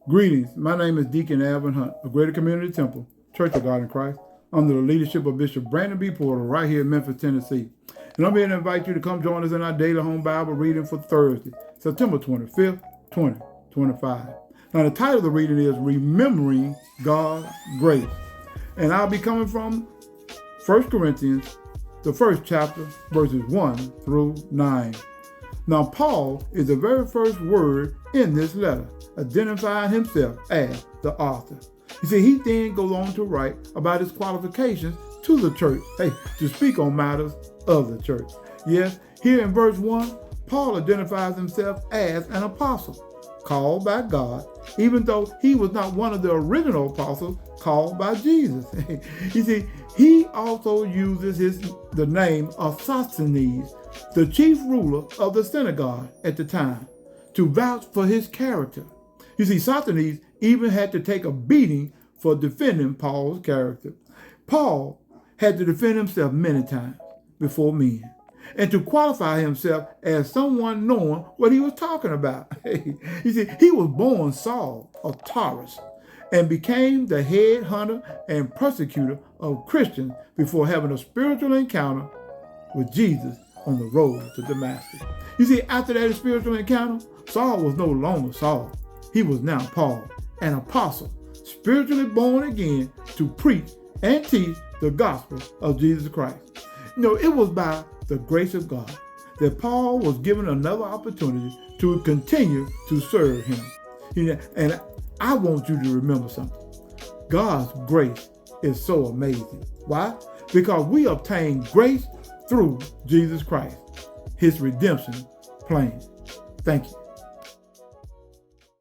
Greetings. My name is Deacon Alvin Hunt of Greater Community Temple, Church of God in Christ, under the leadership of Bishop Brandon B. Porter, right here in Memphis, Tennessee. And I'm here to invite you to come join us in our daily home Bible reading for Thursday, September 25th, 2025. Now, the title of the reading is Remembering God's Grace. And I'll be coming from 1 Corinthians, the first chapter, verses 1 through 9. Now, Paul is the very first word in this letter, identifying himself as the author. You see, he then goes on to write about his qualifications to the church, to speak on matters of the church. Yes, here in verse 1, Paul identifies himself as an apostle, called by God, even though he was not one of the original apostles called by Jesus. You see, he also uses the name of Sosthenes, the chief ruler of the synagogue at the time, to vouch for his character. You see, Sosthenes even had to take a beating for defending Paul's character. Paul had to defend himself many times before men, and to qualify himself as someone knowing what he was talking about. You see, he was born Saul of Tarsus and became the head hunter and persecutor of Christians before having a spiritual encounter with Jesus on the road to Damascus. You see, after that spiritual encounter, Saul was no longer Saul. He was now Paul, an apostle, spiritually born again to preach and teach the gospel of Jesus Christ. You know, it was by the grace of God that Paul was given another opportunity to continue to serve him. You know, and I want you to remember something. God's grace is so amazing. Why? Because we obtain grace through Jesus Christ, his redemption plan. Thank you.